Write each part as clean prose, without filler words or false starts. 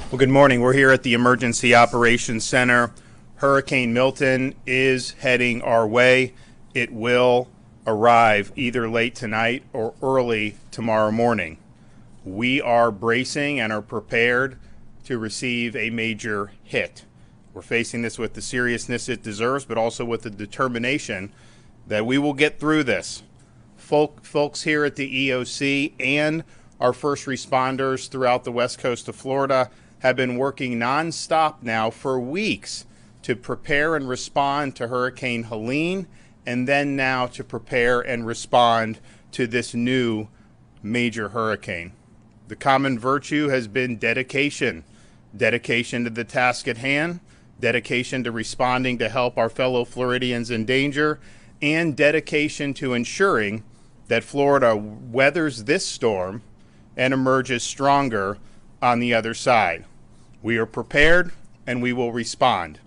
Well, good morning. We're here at the Emergency Operations Center. Hurricane Milton is heading our way. It will arrive either late tonight or early tomorrow morning. We are bracing and are prepared to receive a major hit. We're facing this with the seriousness it deserves, but also with the determination that we will get through this. Folks here at the EOC and our first responders throughout the west coast of Florida have been working nonstop now for weeks to prepare and respond to Hurricane Helene, and then now to prepare and respond to this new major hurricane. The common virtue has been dedication. Dedication to the task at hand, dedication to responding to help our fellow Floridians in danger, and dedication to ensuring that Florida weathers this storm and emerges stronger on the other side. We are prepared and we will respond.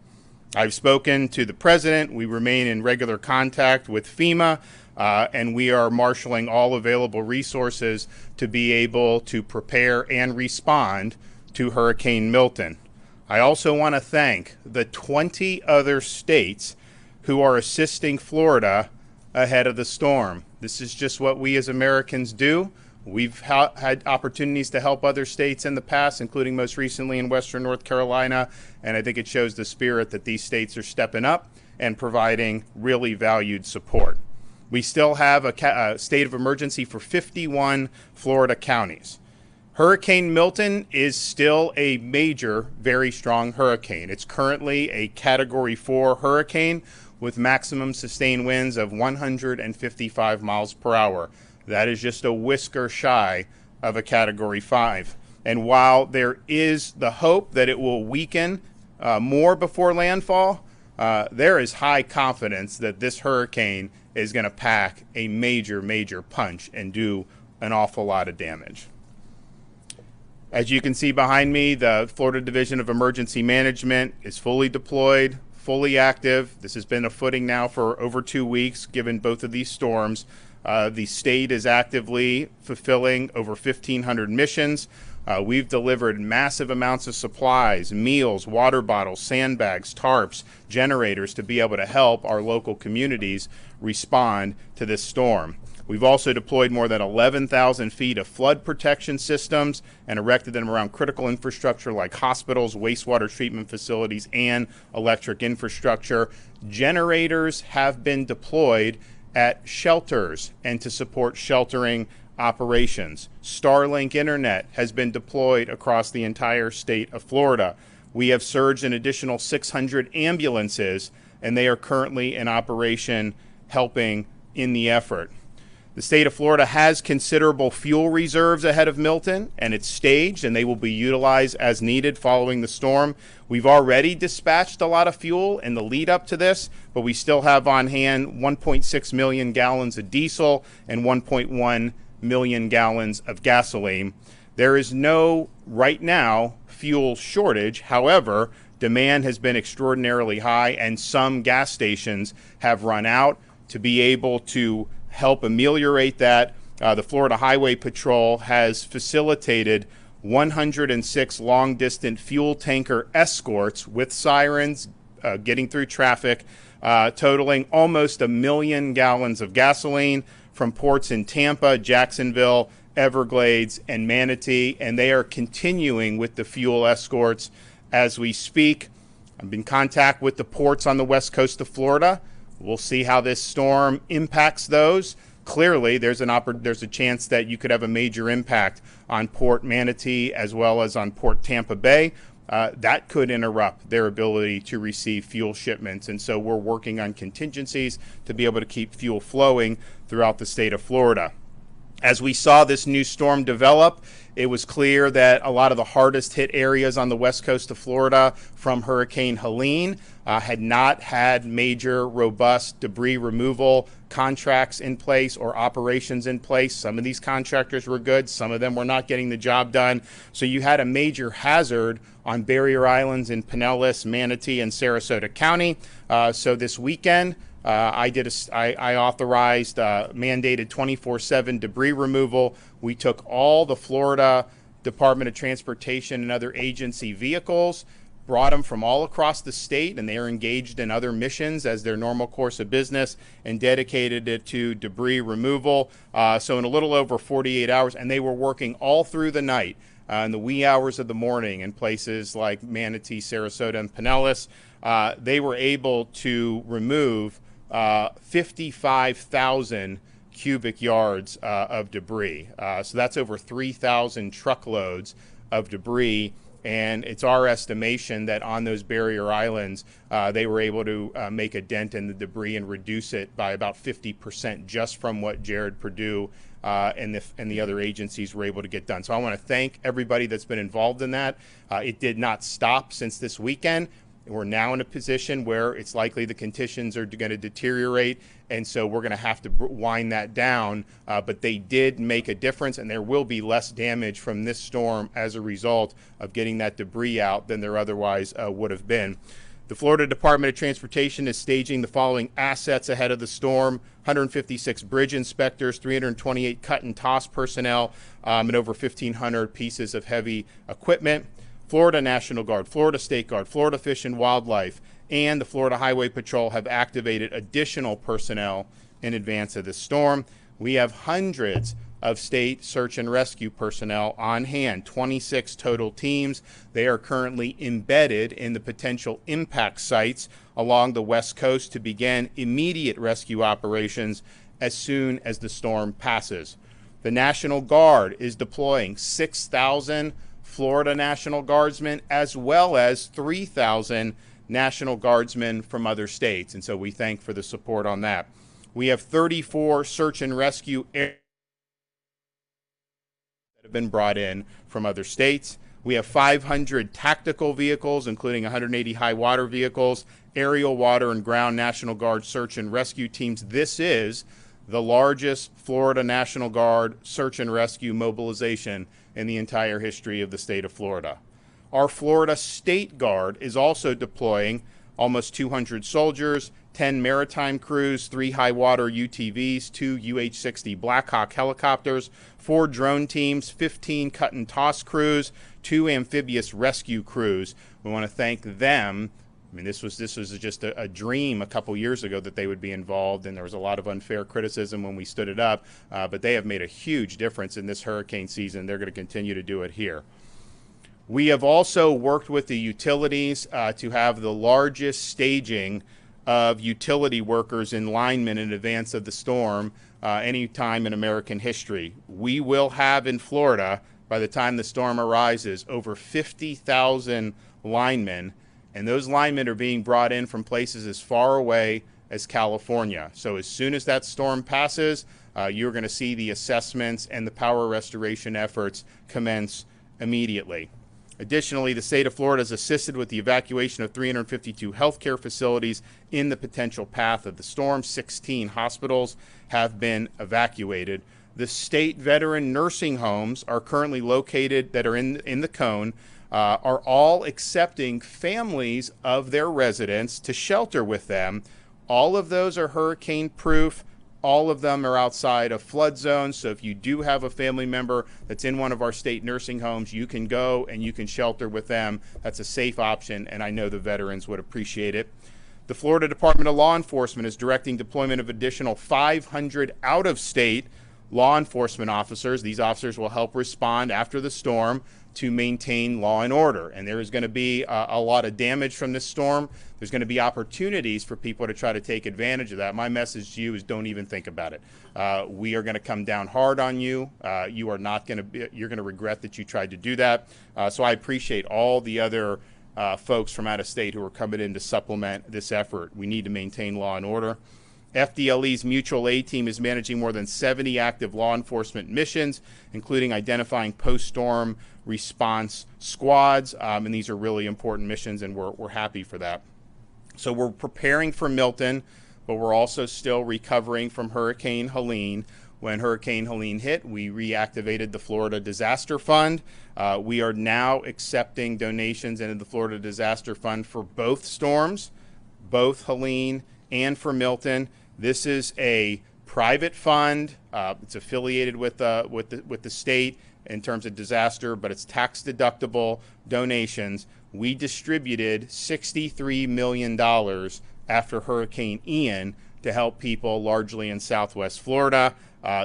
I've spoken to the president. We remain in regular contact with FEMA, and we are marshaling all available resources to be able to prepare and respond to Hurricane Milton. I also want to thank the 20 other states who are assisting Florida ahead of the storm. This is just what we as Americans do. We've had opportunities to help other states in the past, including most recently in Western North Carolina, and I think it shows the spirit that these states are stepping up and providing really valued support. We still have a state of emergency for 51 Florida counties. Hurricane Milton is still a major, very strong hurricane. It's currently a Category 4 hurricane with maximum sustained winds of 155 miles per hour. That is just a whisker shy of a Category 5. And while there is the hope that it will weaken more before landfall, there is high confidence that this hurricane is going to pack a major, major punch and do an awful lot of damage. As you can see behind me, the Florida Division of Emergency Management is fully deployed, fully active. This has been a footing now for over 2 weeks, given both of these storms. The state is actively fulfilling over 1,500 missions. We've delivered massive amounts of supplies, meals, water bottles, sandbags, tarps, generators to be able to help our local communities respond to this storm. We've also deployed more than 11,000 feet of flood protection systems and erected them around critical infrastructure like hospitals, wastewater treatment facilities, and electric infrastructure. Generators have been deployed at shelters and to support sheltering operations. Starlink internet has been deployed across the entire state of Florida. We have surged an additional 600 ambulances, and they are currently in operation helping in the effort. The state of Florida has considerable fuel reserves ahead of Milton, and it's staged, and they will be utilized as needed following the storm. We've already dispatched a lot of fuel in the lead up to this, but we still have on hand 1.6 million gallons of diesel and 1.1 million gallons of gasoline. There is no, right now, fuel shortage. However, demand has been extraordinarily high, and some gas stations have run out. To be able to help ameliorate that, the Florida Highway Patrol has facilitated 106 long-distance fuel tanker escorts with sirens getting through traffic, totaling almost 1 million gallons of gasoline from ports in Tampa, Jacksonville, Everglades, and Manatee, and they are continuing with the fuel escorts as we speak. I'm in contact with the ports on the west coast of Florida. We'll see how this storm impacts those. Clearly, there's a chance that you could have a major impact on Port Manatee as well as on Port Tampa Bay. That could interrupt their ability to receive fuel shipments. And so we're working on contingencies to be able to keep fuel flowing throughout the state of Florida. As we saw this new storm develop, it was clear that a lot of the hardest hit areas on the west coast of Florida from Hurricane Helene had not had major, robust debris removal contracts in place or operations in place. Some of these contractors were good. Some of them were not getting the job done. So you had a major hazard on barrier islands in Pinellas, Manatee, and Sarasota County. So this weekend, I authorized mandated 24/7 debris removal. We took all the Florida Department of Transportation and other agency vehicles, brought them from all across the state, and they are engaged in other missions as their normal course of business, and dedicated it to debris removal. So in a little over 48 hours, and they were working all through the night, in the wee hours of the morning in places like Manatee, Sarasota, and Pinellas. They were able to remove 55,000 cubic yards of debris. So that's over 3,000 truckloads of debris. And it's our estimation that on those barrier islands, they were able to make a dent in the debris and reduce it by about 50% just from what Jared Perdue and the other agencies were able to get done. So I want to thank everybody that's been involved in that. It did not stop since this weekend. We're now in a position where it's likely the conditions are going to deteriorate, and so we're going to have to wind that down. But they did make a difference, and there will be less damage from this storm as a result of getting that debris out than there otherwise would have been. The Florida Department of Transportation is staging the following assets ahead of the storm: 156 bridge inspectors, 328 cut and toss personnel, and over 1,500 pieces of heavy equipment. Florida National Guard, Florida State Guard, Florida Fish and Wildlife, and the Florida Highway Patrol have activated additional personnel in advance of this storm. We have hundreds of state search and rescue personnel on hand, 26 total teams. They are currently embedded in the potential impact sites along the West Coast to begin immediate rescue operations as soon as the storm passes. The National Guard is deploying 6,000 Florida National Guardsmen, as well as 3,000 National Guardsmen from other states. And so we thank for the support on that. We have 34 search and rescue areas that have been brought in from other states. We have 500 tactical vehicles, including 180 high water vehicles, aerial, water, and ground National Guard search and rescue teams. This is the largest Florida National Guard search and rescue mobilization in the entire history of the state of Florida. Our Florida State Guard is also deploying almost 200 soldiers, 10 maritime crews, 3 high water UTVs, 2 UH-60 Black Hawk helicopters, 4 drone teams, 15 cut and toss crews, 2 amphibious rescue crews. We want to thank them. I mean, this was just a dream a couple years ago that they would be involved, and there was a lot of unfair criticism when we stood it up, but they have made a huge difference in this hurricane season. They're going to continue to do it here. We have also worked with the utilities to have the largest staging of utility workers and linemen in advance of the storm any time in American history. We will have in Florida, by the time the storm arises, over 50,000 linemen. And those linemen are being brought in from places as far away as California. So as soon as that storm passes, you're going to see the assessments and the power restoration efforts commence immediately. Additionally, the state of Florida has assisted with the evacuation of 352 healthcare facilities in the potential path of the storm. 16 hospitals have been evacuated. The state veteran nursing homes are currently located that are in the cone. Are all accepting families of their residents to shelter with them. All of those are hurricane proof. All of them are outside of flood zones. So if you do have a family member that's in one of our state nursing homes, you can go and you can shelter with them. That's a safe option, and I know the veterans would appreciate it. The Florida Department of Law Enforcement is directing deployment of additional 500 out-of-state law enforcement officers. These officers will help respond after the storm to maintain law and order. And there is going to be a lot of damage from this storm. There's going to be opportunities for people to try to take advantage of that. My message to you is don't even think about it. We are going to come down hard on you. You are not going to be, you're going to regret that you tried to do that. So I appreciate all the other folks from out of state who are coming in to supplement this effort. We need to maintain law and order. FDLE's mutual aid team is managing more than 70 active law enforcement missions, including identifying post-storm response squads, and these are really important missions, and we're happy for that. So we're preparing for Milton, but we're also still recovering from Hurricane Helene. When Hurricane Helene hit, we reactivated the Florida Disaster Fund. We are now accepting donations into the Florida Disaster Fund for both storms, both Helene and for Milton. This is a private fund. It's affiliated with the state. in terms of disaster, but it's tax-deductible donations. We distributed $63 million after Hurricane Ian to help people largely in Southwest Florida.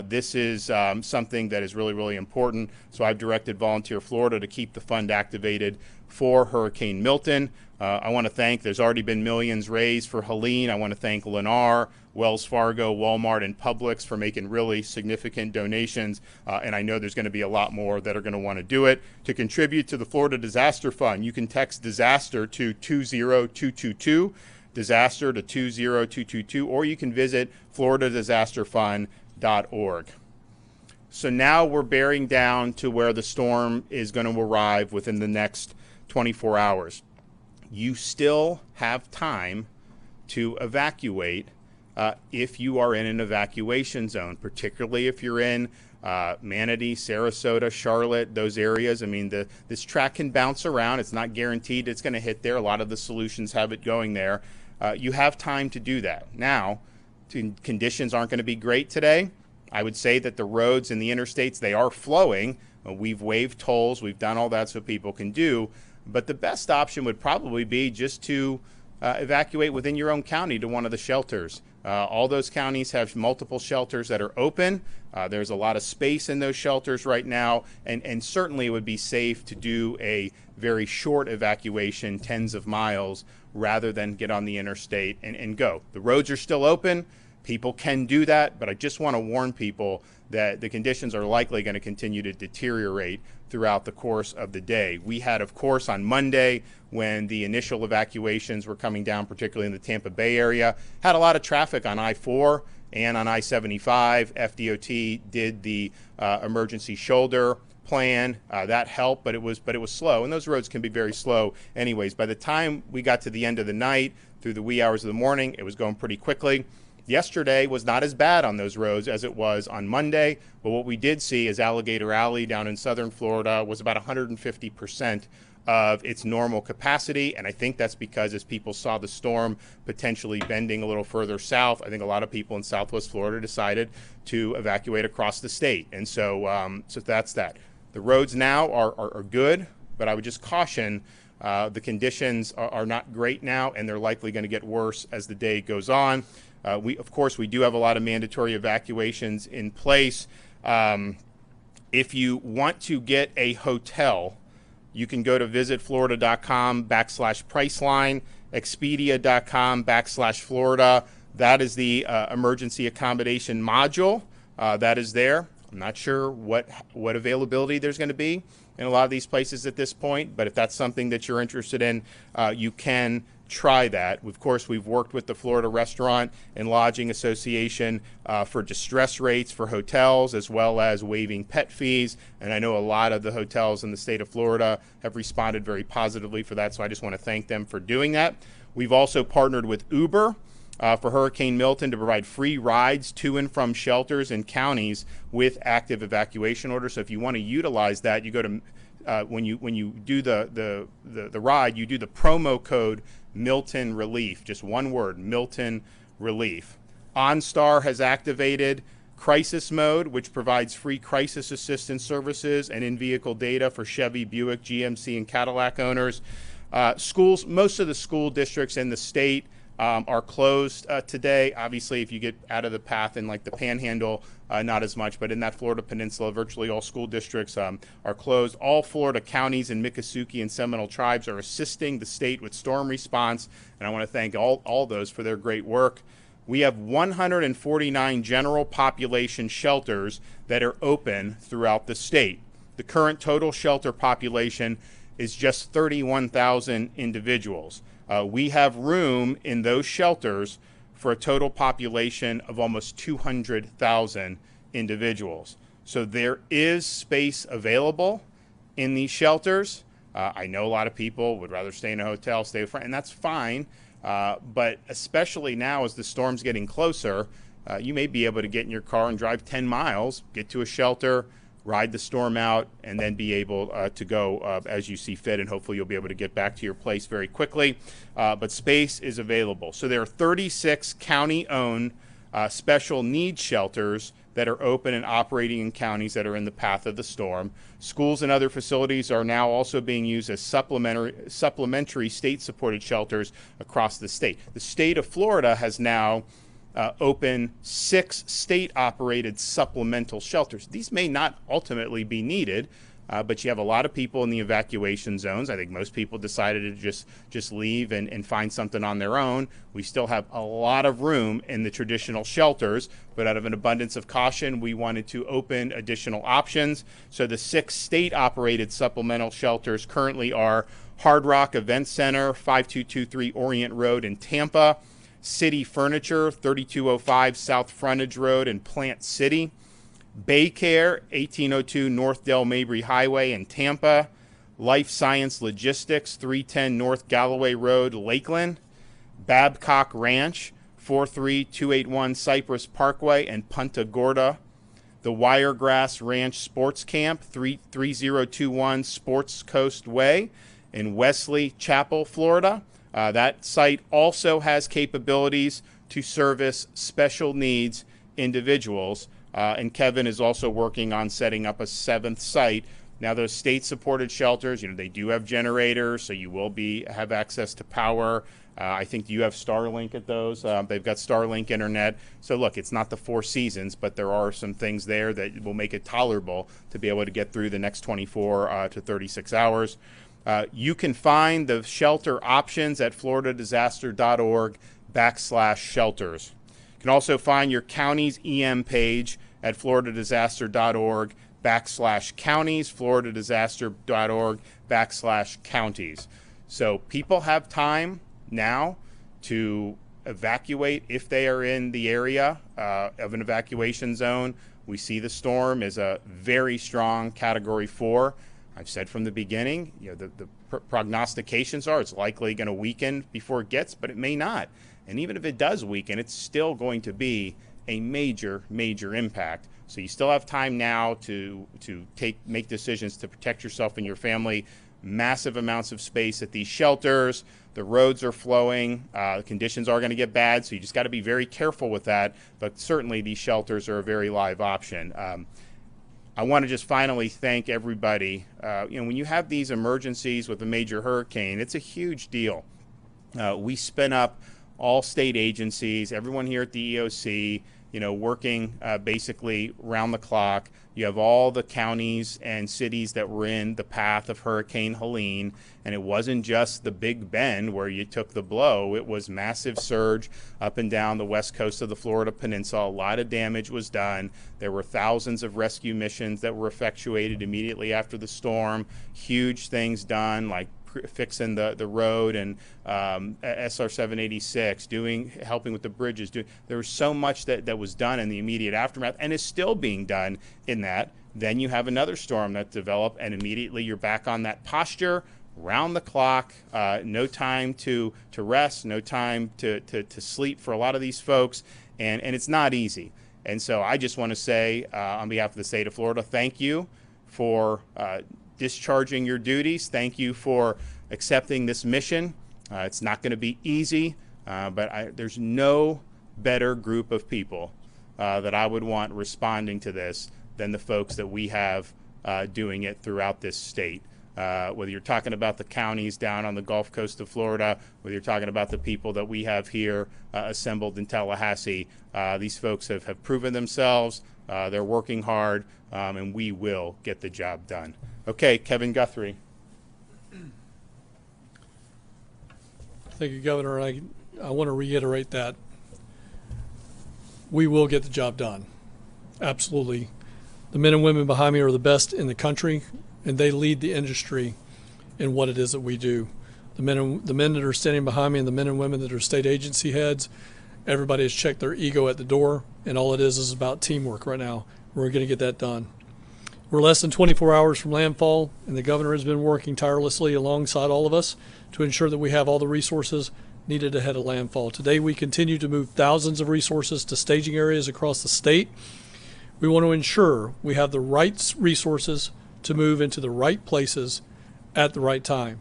This is something that is really, really important. So I've directed Volunteer Florida to keep the fund activated for Hurricane Milton. I want to thank, there's already been millions raised for Helene. I want to thank Lennar, Wells Fargo, Walmart, and Publix for making really significant donations. And I know there's going to be a lot more that are going to want to do it. To contribute to the Florida Disaster Fund, you can text disaster to 20222. Disaster to 20222, or you can visit floridadisasterfund.org. So now we're bearing down to where the storm is going to arrive within the next 24 hours. You still have time to evacuate if you are in an evacuation zone, particularly if you're in Manatee, Sarasota, Charlotte, those areas. I mean, this track can bounce around. It's not guaranteed it's going to hit there. A lot of the solutions have it going there. You have time to do that. Now, conditions aren't going to be great today. I would say that the roads and the interstates, they are flowing. We've waived tolls. We've done all that so people can do. But the best option would probably be just to evacuate within your own county to one of the shelters. All those counties have multiple shelters that are open. There's a lot of space in those shelters right now, and certainly it would be safe to do a very short evacuation, tens of miles, rather than get on the interstate and go. The roads are still open. People can do that, but I just want to warn people that the conditions are likely going to continue to deteriorate throughout the course of the day. We had, of course, on Monday, when the initial evacuations were coming down, particularly in the Tampa Bay area, had a lot of traffic on I-4 and on I-75. FDOT did the emergency shoulder plan. That helped, but it was slow, and those roads can be very slow anyways. By the time we got to the end of the night, through the wee hours of the morning, it was going pretty quickly. Yesterday was not as bad on those roads as it was on Monday, but what we did see is Alligator Alley down in southern Florida was about 150% of its normal capacity, and I think that's because as people saw the storm potentially bending a little further south, I think a lot of people in Southwest Florida decided to evacuate across the state, and so that's that. The roads now are good, but I would just caution the conditions are not great now, and they're likely going to get worse as the day goes on. Of course, we do have a lot of mandatory evacuations in place. If you want to get a hotel, you can go to visitflorida.com/Priceline, Expedia.com/Florida. That is the emergency accommodation module that is there. I'm not sure what availability there's going to be in a lot of these places at this point, but if that's something that you're interested in, you can try that. Of course, we've worked with the Florida Restaurant and Lodging Association for distress rates for hotels, as well as waiving pet fees. And I know a lot of the hotels in the state of Florida have responded very positively for that, so I just want to thank them for doing that. We've also partnered with Uber for Hurricane Milton to provide free rides to and from shelters and counties with active evacuation orders. So if you want to utilize that, you go to when you do the ride, you do the promo code Milton Relief, just one word, Milton Relief. OnStar has activated Crisis Mode, which provides free crisis assistance services and in-vehicle data for Chevy, Buick, GMC, and Cadillac owners. Schools, most of the school districts in the state are closed today. Obviously, if you get out of the path in like the Panhandle, not as much, but in that Florida Peninsula, virtually all school districts are closed. All Florida counties and Miccosukee and Seminole tribes are assisting the state with storm response, and I want to thank all those for their great work. We have 149 general population shelters that are open throughout the state. The current total shelter population is just 31,000 individuals. We have room in those shelters for a total population of almost 200,000 individuals. So there is space available in these shelters. I know a lot of people would rather stay in a hotel, stay with friends, and that's fine. But especially now as the storm's getting closer, you may be able to get in your car and drive 10 miles, get to a shelter, ride the storm out, and then be able to go as you see fit, and hopefully you'll be able to get back to your place very quickly. But space is available. So there are 36 county-owned special needs shelters that are open and operating in counties that are in the path of the storm. Schools and other facilities are now also being used as supplementary state-supported shelters across the state. The state of Florida has now opened 6 state-operated supplemental shelters. These may not ultimately be needed, but you have a lot of people in the evacuation zones. I think most people decided to just leave and find something on their own. We still have a lot of room in the traditional shelters, but out of an abundance of caution, we wanted to open additional options. So the 6 state-operated supplemental shelters currently are Hard Rock Event Center, 5223 Orient Road in Tampa, City Furniture, 3205 South Frontage Road in Plant City, Baycare, 1802 North Del Mabry Highway in Tampa, Life Science Logistics, 310 North Galloway Road, Lakeland, Babcock Ranch, 43281 Cypress Parkway in Punta Gorda, the Wiregrass Ranch Sports Camp, 3021 Sports Coast Way in Wesley Chapel, Florida. That site also has capabilities to service special needs individuals. And Kevin is also working on setting up a 7th site. Now, those state-supported shelters, they do have generators, so you will have access to power. I think you have Starlink at those. They've got Starlink internet. So, look, it's not the 4 seasons, but there are some things there that will make it tolerable to be able to get through the next 24 to 36 hours. You can find the shelter options at floridadisaster.org/shelters. You can also find your county's EM page at floridadisaster.org/counties, floridadisaster.org/counties. So people have time now to evacuate if they are in the area of an evacuation zone. We see the storm is a very strong Category 4. I've said from the beginning, the prognostications are it's likely going to weaken before it gets, but it may not. And even if it does weaken, it's still going to be a major, major impact. So you still have time now to make decisions to protect yourself and your family. Massive amounts of space at these shelters. The roads are flowing. The conditions are going to get bad, so you just got to be very careful with that. But certainly these shelters are a very live option. I want to just finally thank everybody. When you have these emergencies with a major hurricane, it's a huge deal. We spin up all state agencies, everyone here at the EOC, working basically round the clock. You have all the counties and cities that were in the path of Hurricane Helene, and it wasn't just the Big Bend where you took the blow. It was massive surge up and down the west coast of the Florida Peninsula. A lot of damage was done. There were thousands of rescue missions that were effectuated immediately after the storm. Huge things done, like fixing the road and SR 786, helping with the bridges. There was so much that was done in the immediate aftermath and is still being done in that. Then you have another storm that developed, and immediately you're back on that posture, round the clock, no time to rest, no time to sleep for a lot of these folks, and it's not easy. And so I just want to say, on behalf of the state of Florida, thank you for discharging your duties. Thank you for accepting this mission. It's not going to be easy, but there's no better group of people that I would want responding to this than the folks that we have doing it throughout this state. Whether you're talking about the counties down on the Gulf Coast of Florida, whether you're talking about the people that we have here assembled in Tallahassee, these folks have proven themselves. They're working hard, and we will get the job done. Okay, Kevin Guthrie. Thank you, Governor. I want to reiterate that we will get the job done. Absolutely. The men and women behind me are the best in the country, and they lead the industry in what it is that we do. The men that are standing behind me and the men and women that are state agency heads, everybody has checked their ego at the door, and all it is about teamwork right now. We're going to get that done. We're less than 24 hours from landfall, and the governor has been working tirelessly alongside all of us to ensure that we have all the resources needed ahead of landfall. Today, we continue to move thousands of resources to staging areas across the state. We want to ensure we have the right resources to move into the right places at the right time.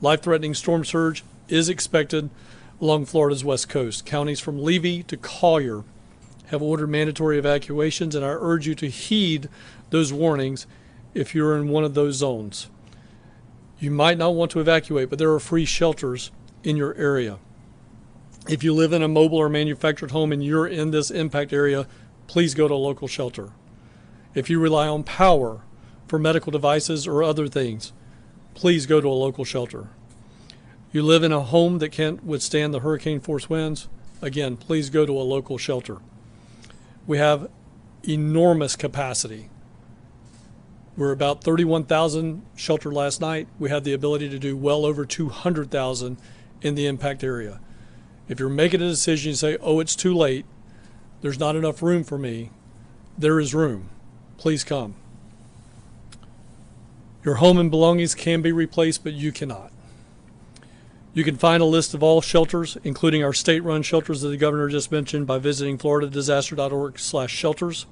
Life-threatening storm surge is expected along Florida's west coast. Counties from Levy to Collier have ordered mandatory evacuations, and I urge you to heed those warnings if you're in one of those zones. You might not want to evacuate, but there are free shelters in your area. If you live in a mobile or manufactured home and you're in this impact area, please go to a local shelter. If you rely on power for medical devices or other things, please go to a local shelter. You live in a home that can't withstand the hurricane force winds, again, please go to a local shelter. We have enormous capacity. We're about 31,000 sheltered last night. We have the ability to do well over 200,000 in the impact area. If you're making a decision, you say, oh, it's too late, there's not enough room for me, there is room. Please come. Your home and belongings can be replaced, but you cannot. You can find a list of all shelters, including our state-run shelters that the governor just mentioned, by visiting floridadisaster.org/shelters.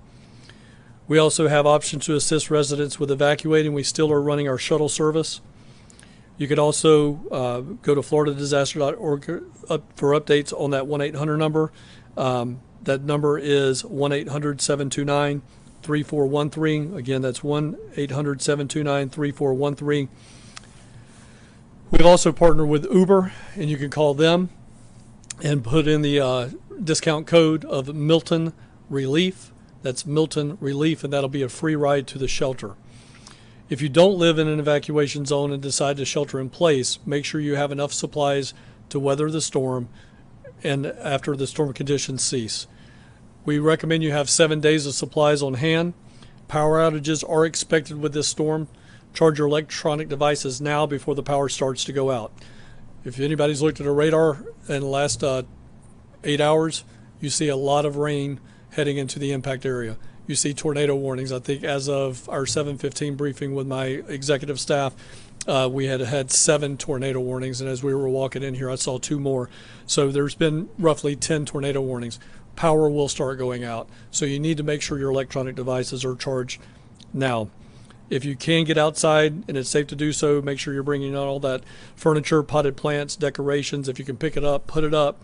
We also have options to assist residents with evacuating. We still are running our shuttle service. You could also go to floridadisaster.org for updates on that 1-800 number. That number is 1-800-729-3413. Again, that's 1-800-729-3413. We've also partnered with Uber, and you can call them and put in the discount code of Milton Relief. That's Milton Relief, and that'll be a free ride to the shelter. If you don't live in an evacuation zone and decide to shelter in place, make sure you have enough supplies to weather the storm and after the storm conditions cease. We recommend you have 7 days of supplies on hand. Power outages are expected with this storm. Charge your electronic devices now before the power starts to go out. If anybody's looked at a radar in the last 8 hours, you see a lot of rain heading into the impact area. You see tornado warnings. I think as of our 7:15 briefing with my executive staff, we had 7 tornado warnings, and as we were walking in here, I saw 2 more. So there's been roughly 10 tornado warnings. Power will start going out. So you need to make sure your electronic devices are charged now. If you can get outside and it's safe to do so, make sure you're bringing out all that furniture, potted plants, decorations. If you can pick it up, put it up.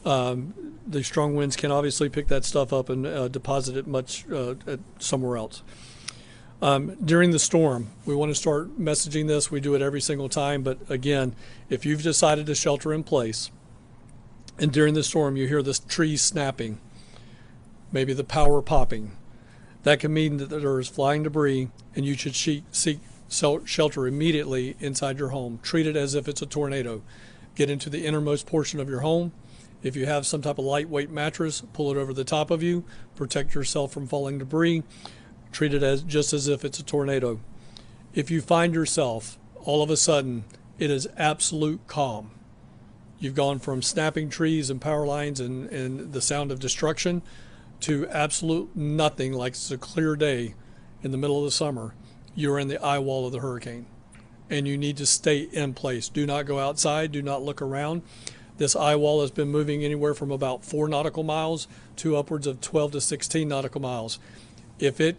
The strong winds can obviously pick that stuff up and deposit it much somewhere else. During the storm, we want to start messaging this. We do it every single time. But again, if you've decided to shelter in place and during the storm you hear the trees snapping, maybe the power popping, that can mean that there is flying debris and you should seek shelter immediately inside your home. Treat it as if it's a tornado. Get into the innermost portion of your home. If you have some type of lightweight mattress, pull it over the top of you. Protect yourself from falling debris. Treat it just as if it's a tornado. If you find yourself, all of a sudden, it is absolute calm. You've gone from snapping trees and power lines and the sound of destruction to absolute nothing, like it's a clear day in the middle of the summer. You're in the eye wall of the hurricane, and you need to stay in place. Do not go outside. Do not look around. This eye wall has been moving anywhere from about 4 nautical miles to upwards of 12 to 16 nautical miles. If it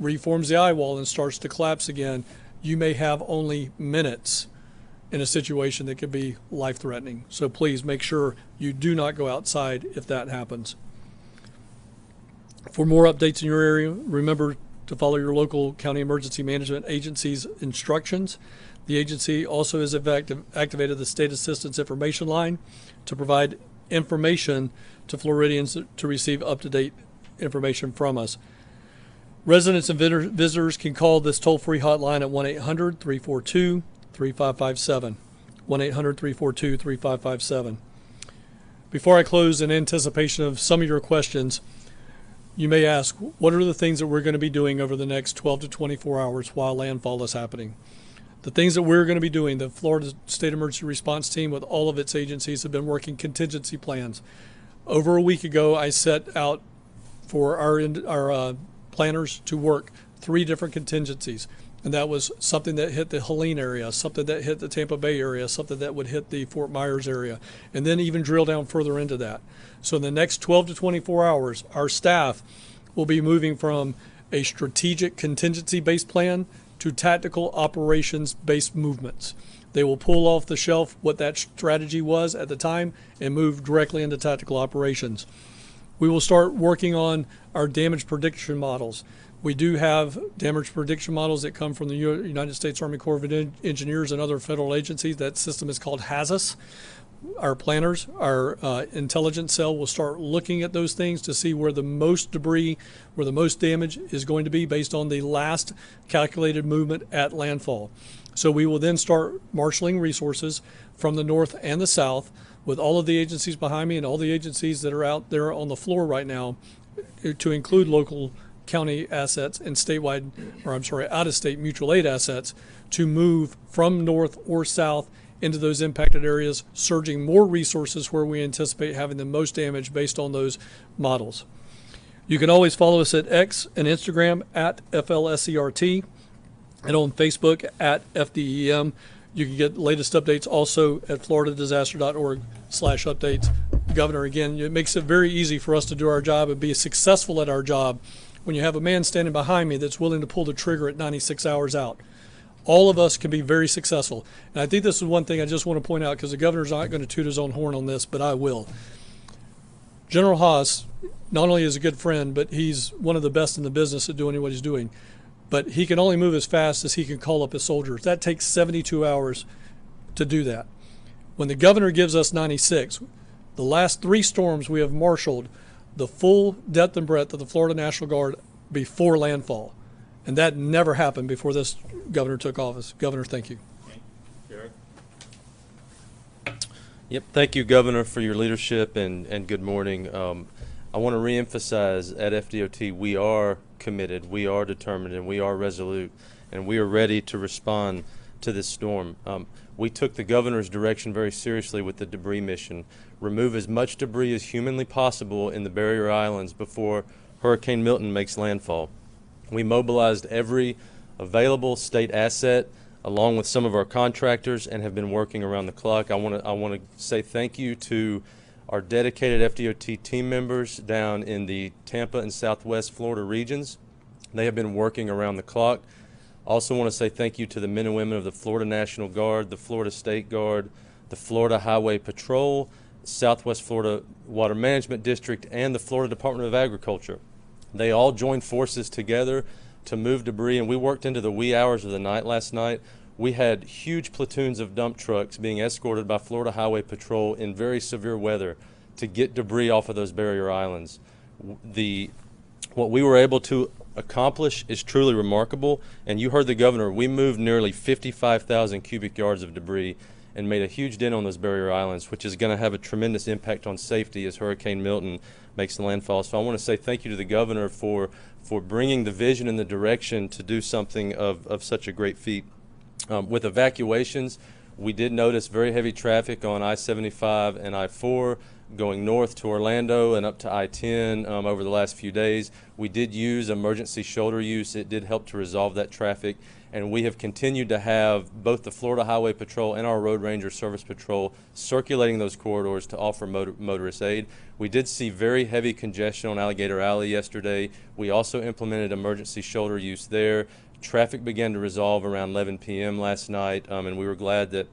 reforms the eye wall and starts to collapse again, you may have only minutes in a situation that could be life-threatening. So please make sure you do not go outside if that happens. For more updates in your area, remember to follow your local county emergency management agency's instructions. The agency also has activated the State Assistance Information Line to provide information to Floridians to receive up-to-date information from us. Residents and visitors can call this toll-free hotline at 1-800-342-3557. 1-800-342-3557. Before I close, in anticipation of some of your questions, you may ask, what are the things that we're going to be doing over the next 12 to 24 hours while landfall is happening? The things that we're going to be doing, the Florida State Emergency Response Team with all of its agencies have been working contingency plans. Over a week ago, I set out for our planners to work 3 different contingencies. And that was something that hit the Helene area, something that hit the Tampa Bay area, something that would hit the Fort Myers area, and then even drill down further into that. So in the next 12 to 24 hours, our staff will be moving from a strategic contingency-based plan to tactical operations-based movements. They will pull off the shelf what that strategy was at the time and move directly into tactical operations. We will start working on our damage prediction models. We do have damage prediction models that come from the United States Army Corps of Engineers and other federal agencies. That system is called HAZUS. Our planners, our intelligence cell will start looking at those things to see where the most debris, where the most damage is going to be based on the last calculated movement at landfall. So we will then start marshaling resources from the north and the south with all of the agencies behind me and all the agencies that are out there on the floor right now, to include local county assets and statewide, or I'm sorry, out-of-state mutual aid assets, to move from north or south into those impacted areas, surging more resources where we anticipate having the most damage based on those models. You can always follow us at X and Instagram at FLSERT and on Facebook at FDEM. You can get latest updates also at floridadisaster.org/updates. Governor, again, it makes it very easy for us to do our job and be successful at our job when you have a man standing behind me that's willing to pull the trigger at 96 hours out. All of us can be very successful. And I think this is one thing I just want to point out, because the governor's not going to toot his own horn on this, but I will. General Haas not only is a good friend, but he's one of the best in the business at doing what he's doing. But he can only move as fast as he can call up his soldiers. That takes 72 hours to do that. When the governor gives us 96, the last 3 storms we have marshaled the full depth and breadth of the Florida National Guard before landfall. And that never happened before this governor took office. Governor, thank you. Yep, thank you, Governor, for your leadership, and good morning. I want to reemphasize at FDOT, we are committed, we are determined, and we are resolute, and we are ready to respond to this storm. We took the governor's direction very seriously with the debris mission. Remove as much debris as humanly possible in the barrier islands before Hurricane Milton makes landfall. We mobilized every available state asset along with some of our contractors and have been working around the clock. I want to say thank you to our dedicated FDOT team members down in the Tampa and Southwest Florida regions. They have been working around the clock. Also want to say thank you to the men and women of the Florida National Guard, the Florida State Guard, the Florida Highway Patrol, Southwest Florida Water Management District, and the Florida Department of Agriculture. They all joined forces together to move debris, and we worked into the wee hours of the night last night. We had huge platoons of dump trucks being escorted by Florida Highway Patrol in very severe weather to get debris off of those barrier islands. What we were able to accomplish is truly remarkable, and you heard the governor. We moved nearly 55,000 cubic yards of debris and made a huge dent on those barrier islands, which is going to have a tremendous impact on safety as Hurricane Milton makes the landfall. So I want to say thank you to the governor for bringing the vision and the direction to do something of such a great feat. With evacuations, we did notice very heavy traffic on I-75 and I-4 going north to Orlando and up to I-10 over the last few days. We did use emergency shoulder use. It did help to resolve that traffic. And we have continued to have both the Florida Highway Patrol and our Road Ranger Service Patrol circulating those corridors to offer motorist aid. We did see very heavy congestion on Alligator Alley yesterday. We also implemented emergency shoulder use there. Traffic began to resolve around 11 p.m. last night, and we were glad that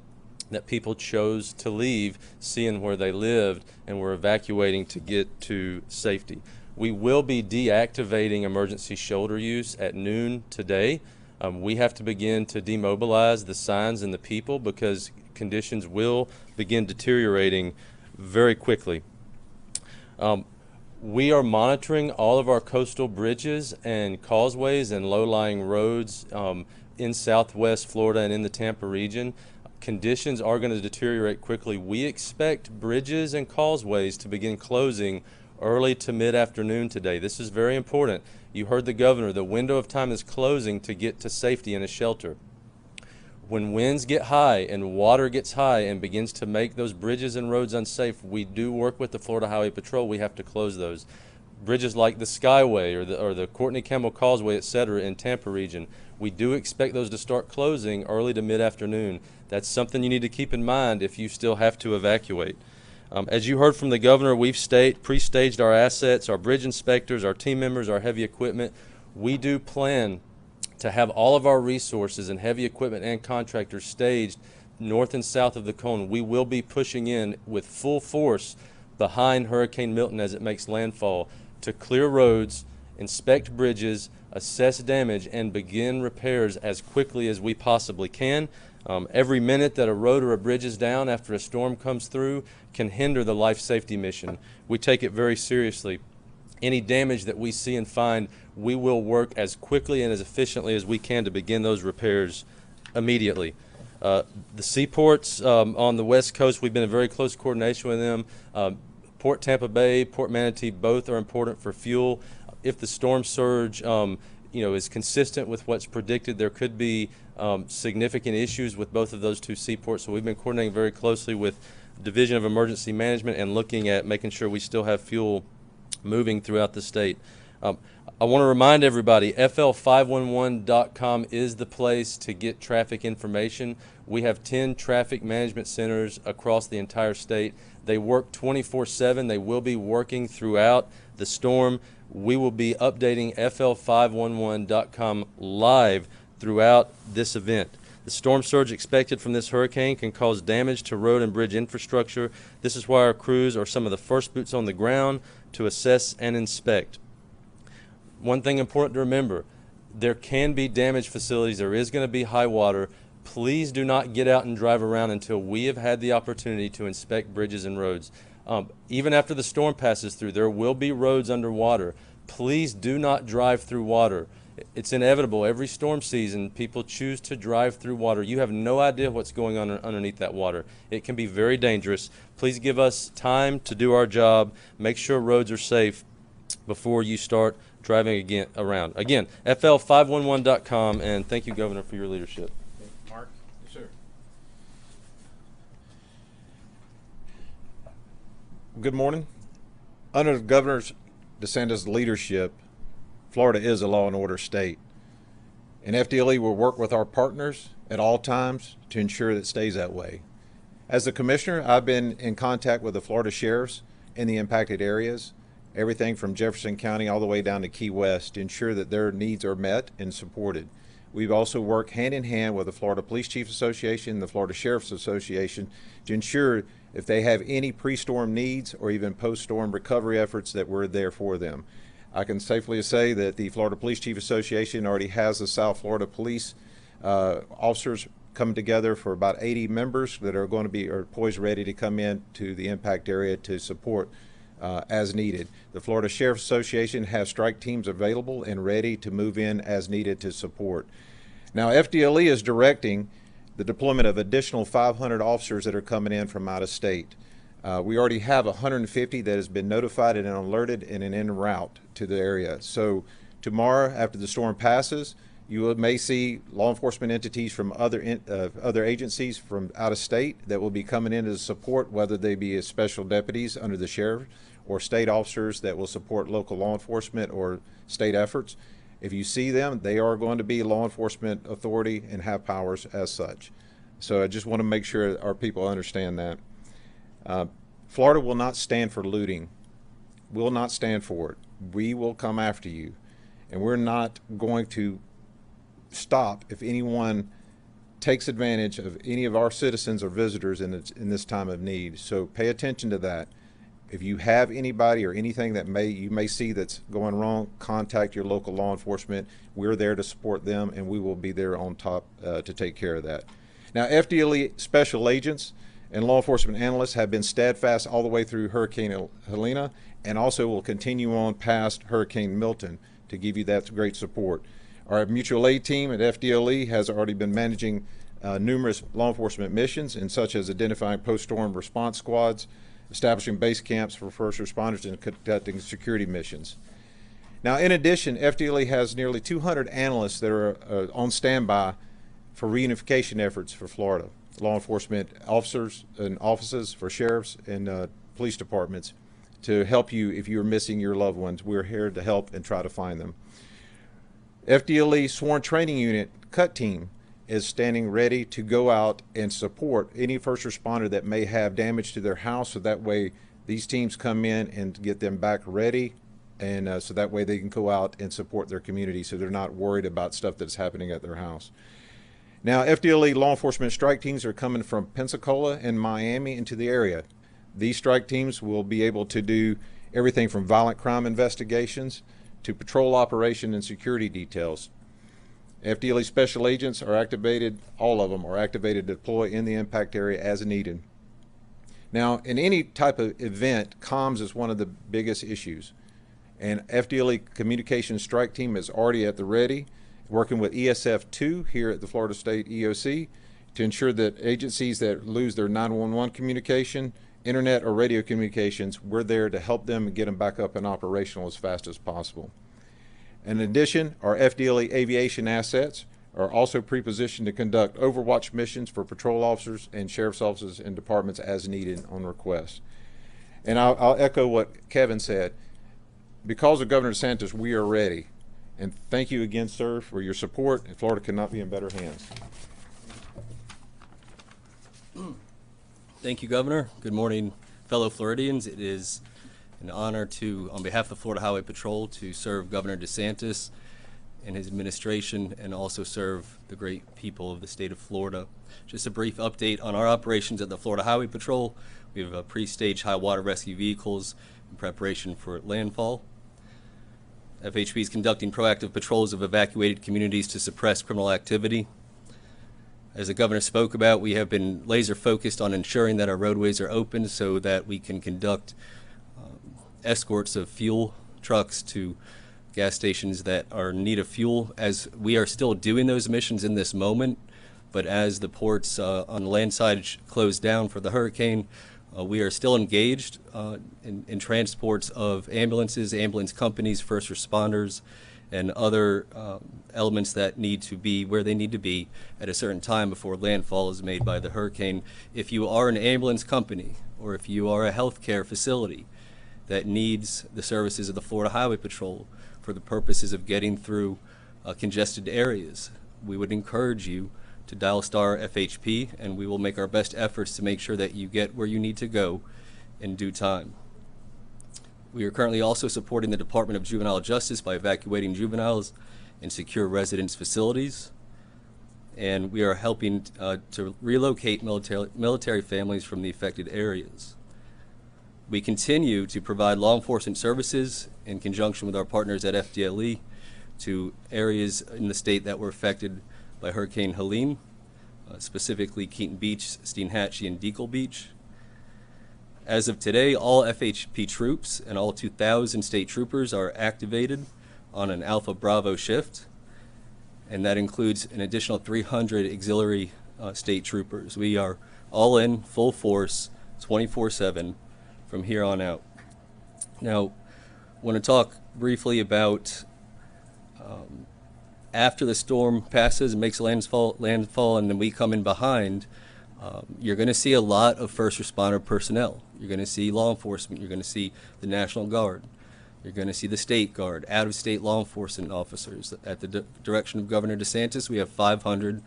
people chose to leave, seeing where they lived, and were evacuating to get to safety. We will be deactivating emergency shoulder use at noon today. We have to begin to demobilize the signs and the people because conditions will begin deteriorating very quickly. We are monitoring all of our coastal bridges and causeways and low-lying roads in Southwest Florida and in the Tampa region. Conditions are going to deteriorate quickly. We expect bridges and causeways to begin closing early to mid-afternoon today. This is very important. You heard the governor. The window of time is closing to get to safety in a shelter. When winds get high and water gets high and begins to make those bridges and roads unsafe, we do work with the Florida Highway Patrol. We have to close those. Bridges like the Skyway or the Courtney Campbell Causeway, etc. in Tampa region, we do expect those to start closing early to mid-afternoon. That's something you need to keep in mind if you still have to evacuate. As you heard from the governor, we've pre-staged our assets, our bridge inspectors, our team members, our heavy equipment. We do plan to have all of our resources and heavy equipment and contractors staged north and south of the cone. We will be pushing in with full force behind Hurricane Milton as it makes landfall to clear roads, inspect bridges, assess damage, and begin repairs as quickly as we possibly can. Every minute that a road or a bridge is down after a storm comes through can hinder the life safety mission. We take it very seriously. Any damage that we see and find, we will work as quickly and as efficiently as we can to begin those repairs immediately. The seaports on the West Coast, we've been in very close coordination with them. Port Tampa Bay, Port Manatee, both are important for fuel. If the storm surge is consistent with what's predicted, there could be significant issues with both of those two seaports. So we've been coordinating very closely with Division of Emergency Management and looking at making sure we still have fuel moving throughout the state. I want to remind everybody, FL511.com is the place to get traffic information. We have 10 traffic management centers across the entire state. They work 24/7. They will be working throughout the storm. We will be updating FL511.com live throughout this event. The storm surge expected from this hurricane can cause damage to road and bridge infrastructure. This is why our crews are some of the first boots on the ground to assess and inspect. One thing important to remember, there can be damaged facilities. There is going to be high water. Please do not get out and drive around until we have had the opportunity to inspect bridges and roads. Even after the storm passes through, there will be roads underwater. Please do not drive through water. It's inevitable. Every storm season, people choose to drive through water. You have no idea what's going on underneath that water. It can be very dangerous. Please give us time to do our job. Make sure roads are safe before you start driving around. Again, FL511.com, and thank you, Governor, for your leadership. Mark? Yes, sir. Good morning. Under the Governor DeSantis' leadership, Florida is a law and order state. And FDLE will work with our partners at all times to ensure that it stays that way. As the commissioner, I've been in contact with the Florida sheriffs in the impacted areas, everything from Jefferson County all the way down to Key West, to ensure that their needs are met and supported. We've also worked hand in hand with the Florida Police Chiefs Association, the Florida Sheriff's Association, to ensure if they have any pre-storm needs or even post-storm recovery efforts that we're there for them. I can safely say that the Florida Police Chief Association already has the South Florida Police officers coming together for about 80 members that are going to be poised ready to come in to the impact area to support as needed. The Florida Sheriff's Association has strike teams available and ready to move in as needed to support. Now, FDLE is directing the deployment of additional 500 officers that are coming in from out of state. We already have 150 that has been notified and alerted and en route to the area. So tomorrow, after the storm passes, you may see law enforcement entities from other agencies from out of state that will be coming in to support, whether they be as special deputies under the sheriff or state officers that will support local law enforcement or state efforts. If you see them, they are going to be law enforcement authority and have powers as such. So I just want to make sure our people understand that. Florida will not stand for looting, will not stand for it. We will come after you, and we're not going to stop if anyone takes advantage of any of our citizens or visitors in this time of need. So pay attention to that. If you have anybody or anything that you may see that's going wrong, contact your local law enforcement. We're there to support them, and we will be there on top to take care of that. Now, FDLE special agents and law enforcement analysts have been steadfast all the way through Hurricane Helena, and also will continue on past Hurricane Milton to give you that great support. Our mutual aid team at FDLE has already been managing numerous law enforcement missions, and such as identifying post-storm response squads, establishing base camps for first responders, and conducting security missions. Now, in addition, FDLE has nearly 200 analysts that are on standby for reunification efforts for Florida. Law enforcement officers and offices for sheriffs and police departments to help you if you're missing your loved ones. We're here to help and try to find them. FDLE Sworn Training Unit CUT team is standing ready to go out and support any first responder that may have damage to their house, so that way these teams come in and get them back ready, and so that way they can go out and support their community so they're not worried about stuff that's happening at their house. Now, FDLE law enforcement strike teams are coming from Pensacola and Miami into the area. These strike teams will be able to do everything from violent crime investigations to patrol operation and security details. FDLE special agents are activated, all of them are activated to deploy in the impact area as needed. Now, in any type of event, comms is one of the biggest issues. And FDLE Communications Strike Team is already at the ready, working with ESF2 here at the Florida State EOC to ensure that agencies that lose their 911 communication, internet or radio communications, we're there to help them and get them back up and operational as fast as possible. In addition, our FDLE aviation assets are also pre-positioned to conduct overwatch missions for patrol officers and sheriff's offices and departments as needed on request. And I'll echo what Kevin said. Because of Governor DeSantis, we are ready. And thank you again, sir, for your support. And Florida could not be in better hands. Thank you, Governor. Good morning, fellow Floridians. It is an honor to, on behalf of the Florida Highway Patrol, to serve Governor DeSantis and his administration and also serve the great people of the state of Florida. Just a brief update on our operations at the Florida Highway Patrol. We have pre-staged high water rescue vehicles in preparation for landfall. FHP is conducting proactive patrols of evacuated communities to suppress criminal activity. As the governor spoke about, we have been laser focused on ensuring that our roadways are open so that we can conduct escorts of fuel trucks to gas stations that are in need of fuel, as we are still doing those missions in this moment. But as the ports on the land side closed down for the hurricane, we are still engaged in transports of ambulances, ambulance companies, first responders, and other elements that need to be where they need to be at a certain time before landfall is made by the hurricane. If you are an ambulance company or if you are a healthcare facility that needs the services of the Florida Highway Patrol for the purposes of getting through congested areas, we would encourage you to dial star FHP, and we will make our best efforts to make sure that you get where you need to go in due time. We are currently also supporting the Department of Juvenile Justice by evacuating juveniles in secure residence facilities, and we are helping to relocate military families from the affected areas. We continue to provide law enforcement services in conjunction with our partners at FDLE to areas in the state that were affected by Hurricane Helene, specifically Keaton Beach, Steinhatchee, and Deacle Beach. As of today, all FHP troops and all 2,000 state troopers are activated on an Alpha Bravo shift, and that includes an additional 300 auxiliary state troopers. We are all in, full force, 24/7 from here on out. Now, I want to talk briefly about after the storm passes and makes landfall, and then we come in behind, you're going to see a lot of first responder personnel. You're going to see law enforcement. You're going to see the National Guard. You're going to see the State Guard, out-of-state law enforcement officers. At the direction of Governor DeSantis, we have 500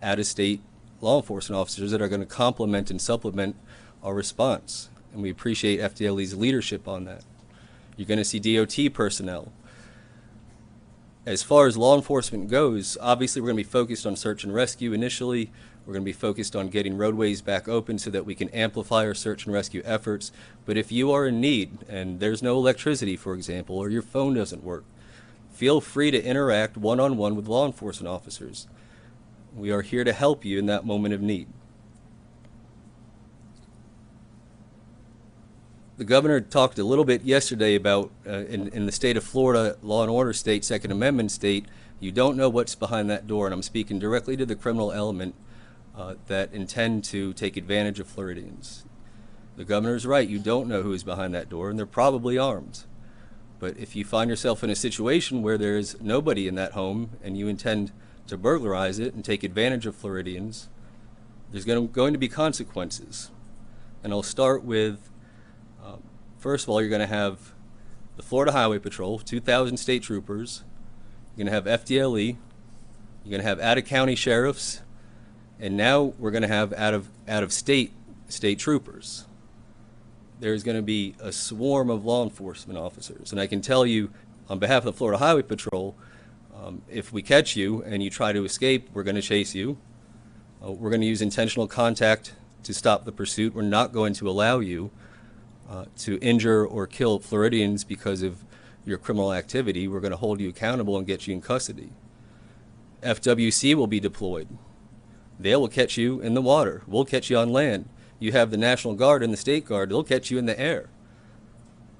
out-of-state law enforcement officers that are going to complement and supplement our response. And we appreciate FDLE's leadership on that. You're going to see DOT personnel. As far as law enforcement goes, obviously we're going to be focused on search and rescue initially. We're going to be focused on getting roadways back open so that we can amplify our search and rescue efforts. But if you are in need and there's no electricity, for example, or your phone doesn't work, feel free to interact one-on-one with law enforcement officers. We are here to help you in that moment of need. The governor talked a little bit yesterday about in the state of Florida, law and order state, Second Amendment state, you don't know what's behind that door, and I'm speaking directly to the criminal element that intend to take advantage of Floridians. The governor's right, you don't know who is behind that door, and they're probably armed. But if you find yourself in a situation where there's nobody in that home and you intend to burglarize it and take advantage of Floridians, there's going to be consequences. And I'll start with first of all, you're going to have the Florida Highway Patrol, 2,000 state troopers. You're going to have FDLE. You're going to have out-of-county sheriffs, and now we're going to have out-of-state troopers. There's going to be a swarm of law enforcement officers, and I can tell you, on behalf of the Florida Highway Patrol, if we catch you and you try to escape, we're going to chase you. We're going to use intentional contact to stop the pursuit. We're not going to allow you to injure or kill Floridians because of your criminal activity. We're going to hold you accountable and get you in custody. FWC will be deployed. They will catch you in the water. We'll catch you on land. You have the National Guard and the State Guard. They'll catch you in the air.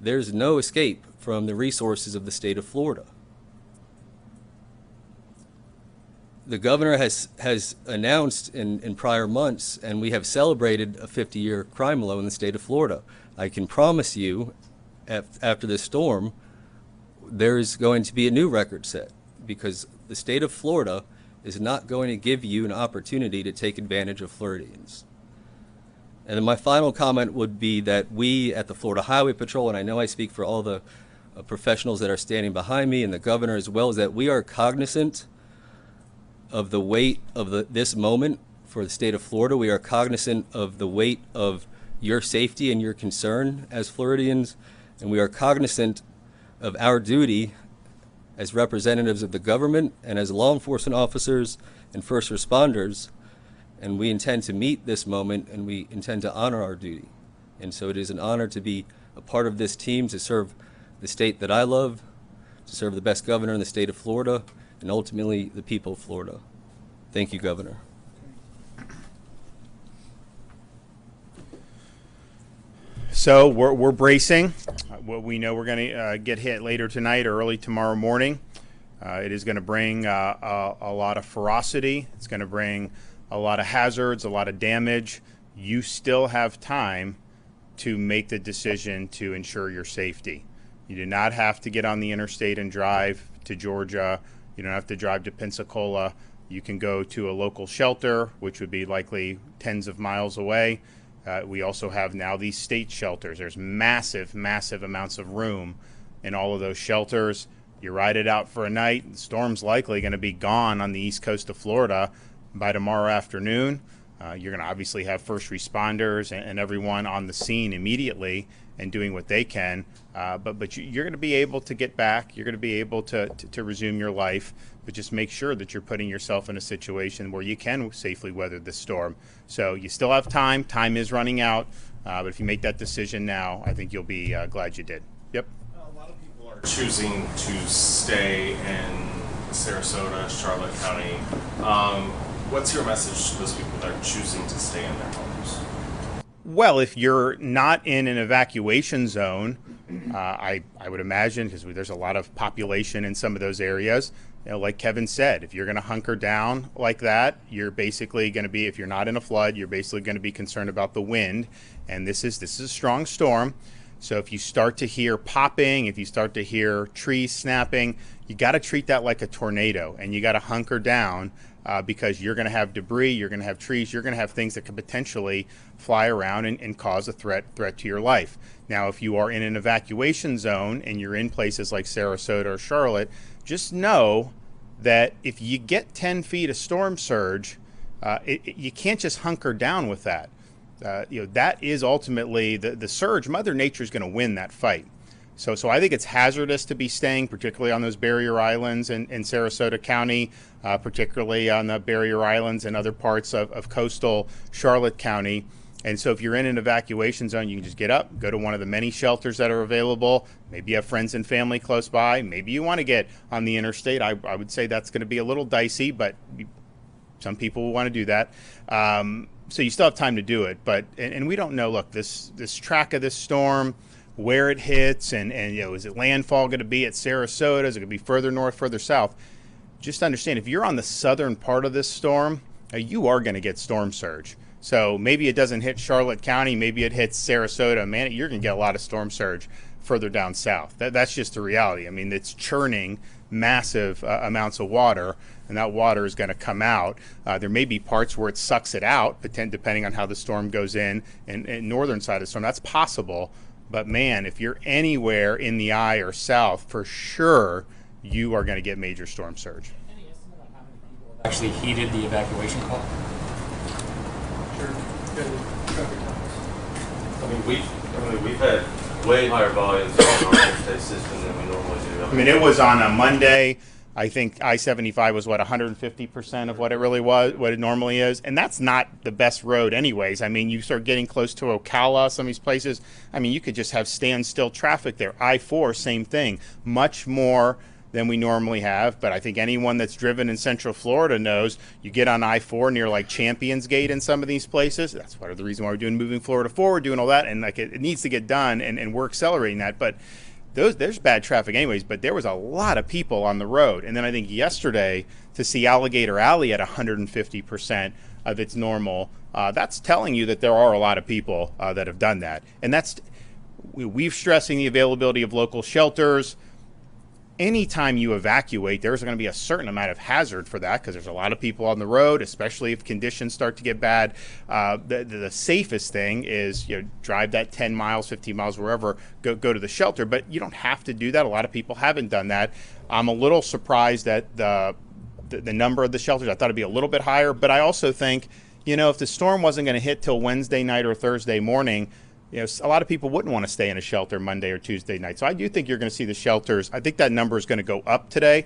There's no escape from the resources of the state of Florida. The governor has announced in prior months, and we have celebrated a 50-year crime low in the state of Florida. I can promise you, after this storm, there is going to be a new record set, because the state of Florida is not going to give you an opportunity to take advantage of Floridians. And then my final comment would be that we at the Florida Highway Patrol, and I know I speak for all the professionals that are standing behind me and the governor as well, is that we are cognizant of the weight of this moment for the state of Florida. We are cognizant of the weight of your safety and your concern as Floridians, and we are cognizant of our duty as representatives of the government and as law enforcement officers and first responders, and we intend to meet this moment and we intend to honor our duty. And so it is an honor to be a part of this team, to serve the state that I love, to serve the best governor in the state of Florida, and ultimately the people of Florida. Thank you, Governor. So we're bracing. We know we're going to get hit later tonight or early tomorrow morning. It is going to bring a lot of ferocity. It's going to bring a lot of hazards, a lot of damage. You still have time to make the decision to ensure your safety. You do not have to get on the interstate and drive to Georgia. You don't have to drive to Pensacola. You can go to a local shelter, which would be likely tens of miles away. We also have now these state shelters. There's massive, massive amounts of room in all of those shelters. You ride it out for a night. The storm's likely going to be gone on the east coast of Florida by tomorrow afternoon. You're going to obviously have first responders and everyone on the scene immediately and doing what they can. But you're going to be able to get back. You're going to be able to resume your life. But just make sure that you're putting yourself in a situation where you can safely weather this storm. So you still have time. Time is running out. But if you make that decision now, I think you'll be glad you did. Yep. A lot of people are choosing to stay in Sarasota, Charlotte County. What's your message to those people that are choosing to stay in their homes? Well, if you're not in an evacuation zone, I would imagine, because there's a lot of population in some of those areas, like Kevin said, if you're going to hunker down like that, you're basically going to be, if you're not in a flood, you're basically going to be concerned about the wind. And this is a strong storm. So if you start to hear popping, if you start to hear trees snapping, you got to treat that like a tornado, and you got to hunker down because you're going to have debris, you're going to have trees, you're going to have things that could potentially fly around and cause a threat to your life. Now, if you are in an evacuation zone and you're in places like Sarasota or Charlotte, just know that if you get 10 feet of storm surge, you can't just hunker down with that. That is ultimately the surge. Mother Nature is going to win that fight. So I think it's hazardous to be staying, particularly on those barrier islands in Sarasota County, particularly on the barrier islands and other parts of coastal Charlotte County. And so if you're in an evacuation zone, you can just get up, go to one of the many shelters that are available. Maybe you have friends and family close by. Maybe you want to get on the interstate. I would say that's going to be a little dicey, but some people will want to do that. So you still have time to do it. But and we don't know, look, this track of this storm, where it hits, and is it landfall going to be at Sarasota? Is it going to be further north, further south? Just understand, if you're on the southern part of this storm, you are going to get storm surge. So maybe it doesn't hit Charlotte County, maybe it hits Sarasota. Man, you're going to get a lot of storm surge further down south. That's just the reality. I mean, it's churning massive amounts of water, and that water is going to come out. There may be parts where it sucks it out, depending on how the storm goes in northern side of the storm. That's possible. But man, if you're anywhere in the eye or south, for sure, you are going to get major storm surge. Any estimate on how many people have actually heeded the evacuation call? Sure. I mean, we've had way higher volumes on our interstate system than we normally do. I mean, it was on a Monday. I think I-75 was, 150% of what it really was, what it normally is. And that's not the best road anyways. I mean, you start getting close to Ocala, some of these places. I mean, you could just have standstill traffic there. I-4, same thing. Much more than we normally have. But I think anyone that's driven in Central Florida knows you get on I-4 near like Champions Gate in some of these places. That's part of the reason why we're doing Moving Florida Forward, doing all that. And like it needs to get done, and we're accelerating that. But there's bad traffic anyways, but there was a lot of people on the road. And then I think yesterday to see Alligator Alley at 150% of its normal, that's telling you that there are a lot of people that have done that. And we've stressing the availability of local shelters. Anytime you evacuate, there's going to be a certain amount of hazard for that because there's a lot of people on the road, especially if conditions start to get bad. The safest thing is drive that 10 miles, 15 miles, wherever, go to the shelter. But you don't have to do that. A lot of people haven't done that. I'm a little surprised at the number of the shelters. I thought it'd be a little bit higher. But I also think, if the storm wasn't going to hit till Wednesday night or Thursday morning, a lot of people wouldn't want to stay in a shelter Monday or Tuesday night. So I do think you're going to see the shelters. I think that number is going to go up today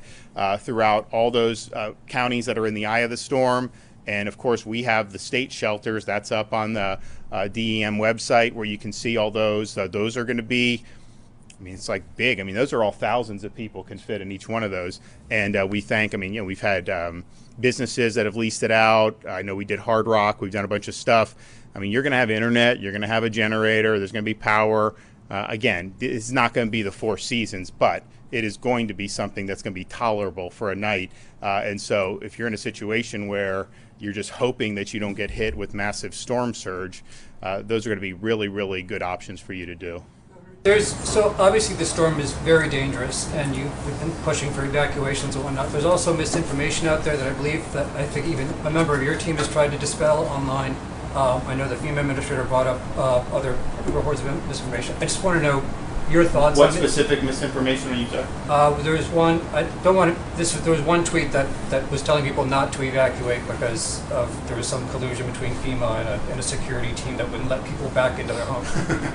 throughout all those counties that are in the eye of the storm. And of course, we have the state shelters. That's up on the DEM website where you can see all those. Those are going to be, it's like big. Those are all thousands of people can fit in each one of those. And we thank, we've had businesses that have leased it out. I know we did Hard Rock. We've done a bunch of stuff. You're going to have internet, you're going to have a generator, there's going to be power. Again, it's not going to be the Four Seasons, but it is going to be something that's going to be tolerable for a night. And so if you're in a situation where you're just hoping that you don't get hit with massive storm surge, those are going to be really, really good options for you to do. So obviously the storm is very dangerous, and you've been pushing for evacuations and whatnot. There's also misinformation out there that I think even a member of your team has tried to dispel online. I know the FEMA administrator brought up other reports of misinformation. I just want to know your thoughts on it. What specific misinformation are you talking? There was one. There was one tweet that was telling people not to evacuate because there was some collusion between FEMA and a security team that wouldn't let people back into their homes.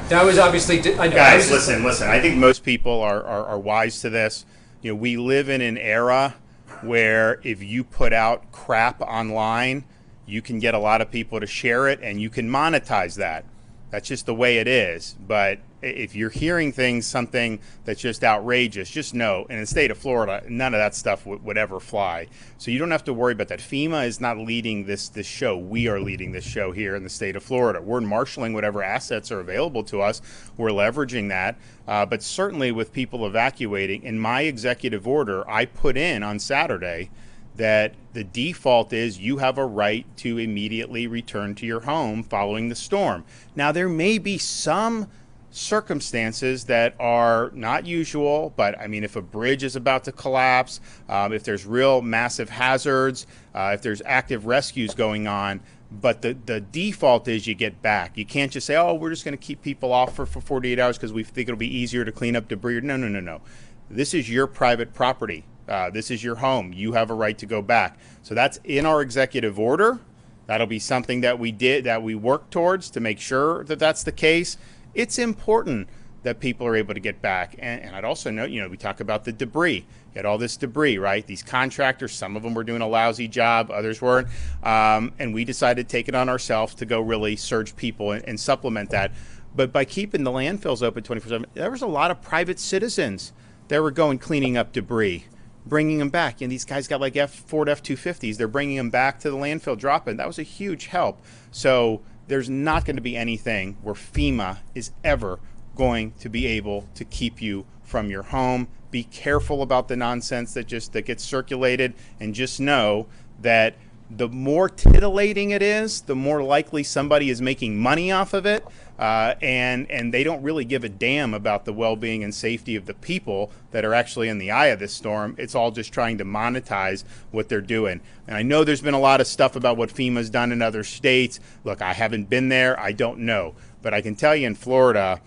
That was obviously. Guys, listen. I think most people are wise to this. We live in an era where if you put out crap online, you can get a lot of people to share it, and you can monetize that. That's just the way it is. But if you're hearing something that's just outrageous, just know, in the state of Florida, none of that stuff would ever fly. So you don't have to worry about that. FEMA is not leading this show. We are leading this show here in the state of Florida. We're marshaling whatever assets are available to us. We're leveraging that. But certainly with people evacuating, in my executive order, I put in on Saturday that the default is you have a right to immediately return to your home following the storm. Now, there may be some circumstances that are not usual, but if a bridge is about to collapse, if there's real massive hazards, if there's active rescues going on, but the default is you get back. You can't just say, oh, we're just going to keep people off for 48 hours because we think it'll be easier to clean up debris. No. This is your private property. This is your home. You have a right to go back. So that's in our executive order. That'll be something that we work towards to make sure that that's the case. It's important that people are able to get back. And I'd also note, we talk about the debris. You had all this debris, right? These contractors, some of them were doing a lousy job, others weren't. And we decided to take it on ourselves to go really surge people and supplement that. But by keeping the landfills open 24/7, there was a lot of private citizens that were going cleaning up debris, bringing them back. And these guys got like Ford F-250s. They're bringing them back to the landfill drop-in. That was a huge help. So there's not going to be anything where FEMA is ever going to be able to keep you from your home. Be careful about the nonsense that gets circulated, and just know that the more titillating it is, the more likely somebody is making money off of it, and they don't really give a damn about the well-being and safety of the people that are actually in the eye of this storm. It's all just trying to monetize what they're doing. And I know there's been a lot of stuff about what FEMA's done in other states. Look, I haven't been there. I don't know. But I can tell you in Florida,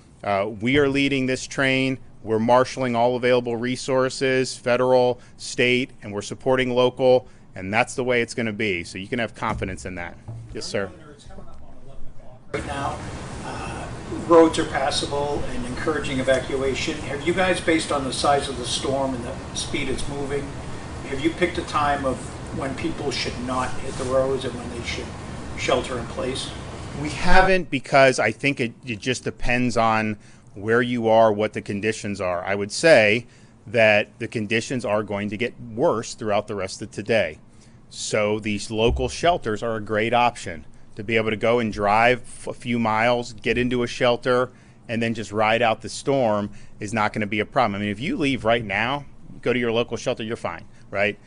we are leading this train. We're marshaling all available resources, federal, state, and we're supporting local. And that's the way it's going to be. So you can have confidence in that. Yes, sir. It's coming up on 11 o'clock right now. Roads are passable and encouraging evacuation. Have you guys, based on the size of the storm and the speed it's moving, have you picked a time of when people should not hit the roads and when they should shelter in place? We haven't, because I think it just depends on where you are, what the conditions are. I would say that the conditions are going to get worse throughout the rest of today. So these local shelters are a great option to be able to go and drive a few miles, get into a shelter, and then just ride out the storm is not going to be a problem. I mean, if you leave right now, go to your local shelter, you're fine, right?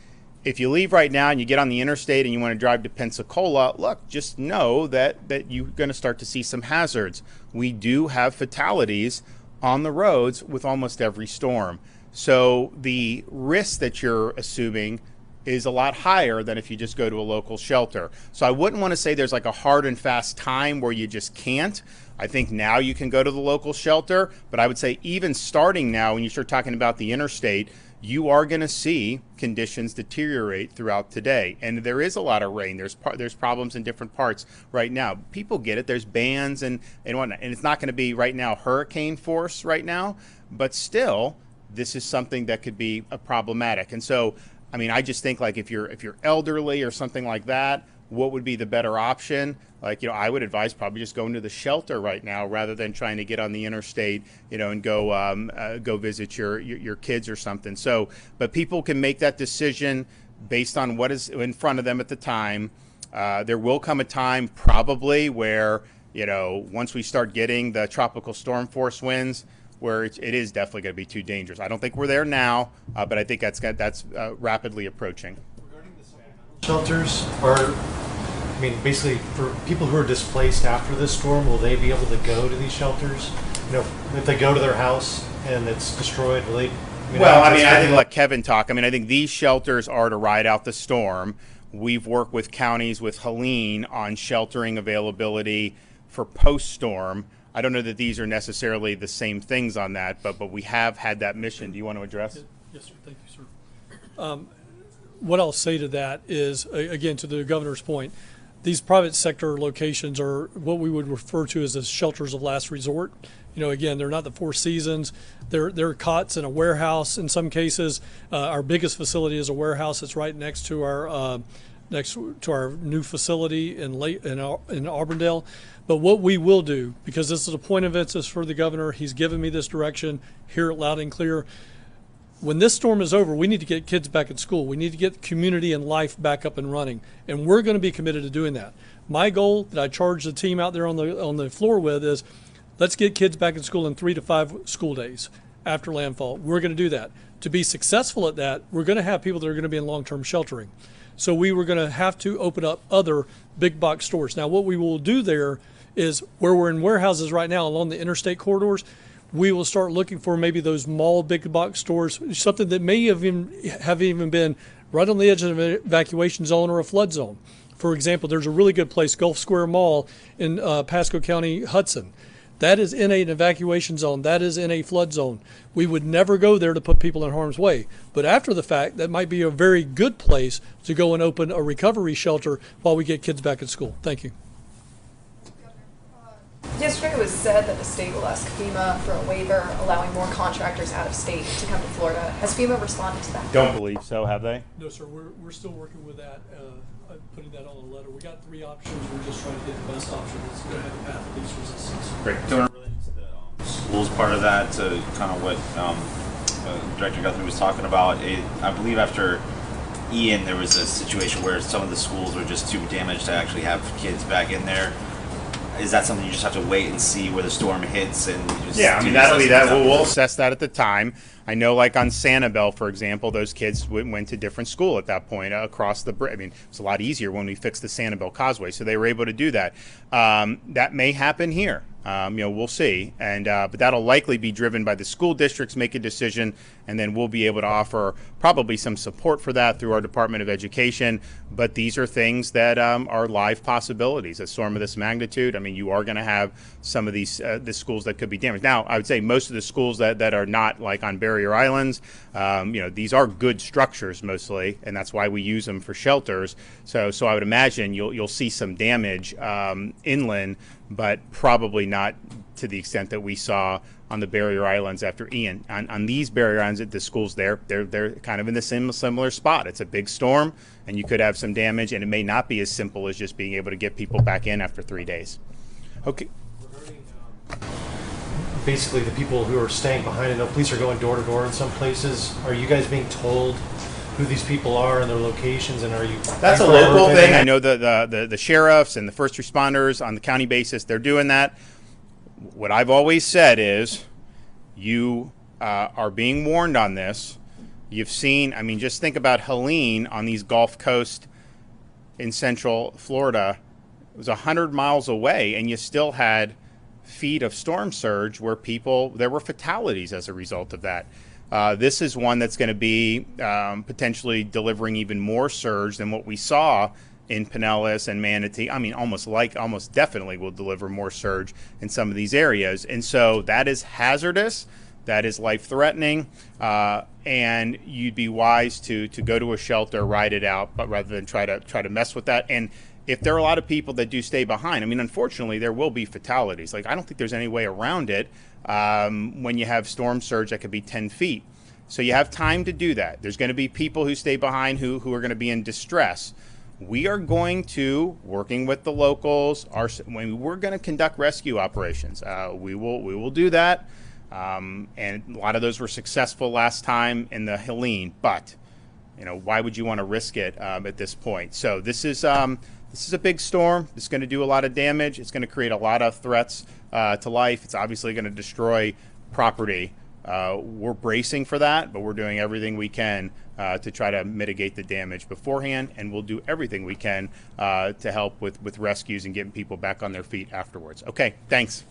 If you leave right now and you get on the interstate and you want to drive to Pensacola, look, just know that you're going to start to see some hazards. We do have fatalities on the roads with almost every storm. So the risk that you're assuming is a lot higher than if you just go to a local shelter. So I wouldn't want to say there's like a hard and fast time where you just can't. I think now you can go to the local shelter, but I would say even starting now, when you start talking about the interstate, you are going to see conditions deteriorate throughout today. And there is a lot of rain. There's problems in different parts right now. People get it. There's bands and whatnot. And it's not going to be right now hurricane force right now, but still, this is something that could be problematic. And so, I mean, I just think like if you're elderly or something like that, what would be the better option? Like, I would advise probably just going to the shelter right now rather than trying to get on the interstate, and go visit your kids or something. So, but people can make that decision based on what is in front of them at the time. There will come a time probably where, once we start getting the tropical storm force winds, where it is definitely going to be too dangerous. I don't think we're there now, but I think that's rapidly approaching. Regarding the shelters, basically for people who are displaced after this storm, will they be able to go to these shelters? If they go to their house and it's destroyed, will they? I think let Kevin talk. I think these shelters are to ride out the storm. We've worked with counties, with Helene, on sheltering availability for post-storm. I don't know that these are necessarily the same things on that, but we have had that mission. Do you want to address? Yes, sir. Thank you, sir. What I'll say to that is, again, to the governor's point, these private sector locations are what we would refer to as the shelters of last resort. Again, they're not the Four Seasons. They're cots in a warehouse in some cases. Our biggest facility is a warehouse that's right next to our new facility in Auburndale. But what we will do, because this is a point of emphasis for the governor, he's given me this direction, hear it loud and clear. When this storm is over, we need to get kids back in school. We need to get community and life back up and running, and we're going to be committed to doing that. My goal that I charge the team out there on the floor with is, let's get kids back in school in 3 to 5 school days after landfall. We're going to do that. To be successful at that, we're going to have people that are going to be in long-term sheltering. So we were going to have to open up other big box stores. Now, what we will do there is, where we're in warehouses right now along the interstate corridors, we will start looking for maybe those mall big box stores, something that may have even been right on the edge of an evacuation zone or a flood zone. For example, there's a really good place, Gulf Square Mall in Pasco County, Hudson. That is in an evacuation zone. That is in a flood zone. We would never go there to put people in harm's way. But after the fact, that might be a very good place to go and open a recovery shelter while we get kids back at school. Thank you. Yesterday it was said that the state will ask FEMA for a waiver allowing more contractors out of state to come to Florida. Has FEMA responded to that? Don't believe so, have they? No, sir. We're still working with that, putting that on a letter. We got 3 options. We're just trying to get the best option that's going to have a path of least resistance. Great. Related to the schools part of that, to kind of what Director Guthrie was talking about, I believe after Ian, there was a situation where some of the schools were just too damaged to actually have kids back in there. Is that something you just have to wait and see where the storm hits? And just that'll be that. We'll assess that at the time. I know, like on Sanibel, for example, those kids went to different school at that point across the bridge. It's a lot easier when we fixed the Sanibel Causeway, so they were able to do that. That may happen here. We'll see, but that'll likely be driven by the school districts make a decision, and then we'll be able to offer probably some support for that through our Department of Education. But these are things that are live possibilities. A storm of this magnitude, you are going to have some of these the schools that could be damaged. Now, I would say most of the schools that are not like on barrier islands, these are good structures mostly, and that's why we use them for shelters. So I would imagine you'll see some damage inland, but probably not to the extent that we saw on the barrier islands after Ian. On these barrier islands at the schools, they're kind of in the similar spot. It's a big storm, and you could have some damage, and it may not be as simple as just being able to get people back in after 3 days. Okay. Basically, the people who are staying behind, I know police are going door to door in some places. Are you guys being told who these people are and their locations, and are you? That's a local thing. I know the sheriffs and the first responders on the county basis, they're doing that. What I've always said is, you are being warned on this. You've seen, I mean, just think about Helene on these Gulf Coast in central Florida. It was 100 miles away, and you still had feet of storm surge where there were fatalities as a result of that. This is one that's going to be potentially delivering even more surge than what we saw in Pinellas and Manatee. I mean, almost definitely will deliver more surge in some of these areas. And so that is hazardous. That is life-threatening. And you'd be wise to go to a shelter, ride it out, but rather than try to mess with that. And if there are a lot of people that do stay behind, I mean, unfortunately, there will be fatalities. Like, I don't think there's any way around it when you have storm surge that could be 10 feet. So you have time to do that. There's going to be people who stay behind who are going to be in distress. We are going to, working with the locals, we're going to conduct rescue operations. We will do that. And a lot of those were successful last time in the Helene, but why would you want to risk it at this point? So this is a big storm. It's going to do a lot of damage. It's going to create a lot of threats to life. It's obviously going to destroy property. We're bracing for that, but we're doing everything we can to try to mitigate the damage beforehand, and we'll do everything we can to help with rescues and getting people back on their feet afterwards. Okay, thanks.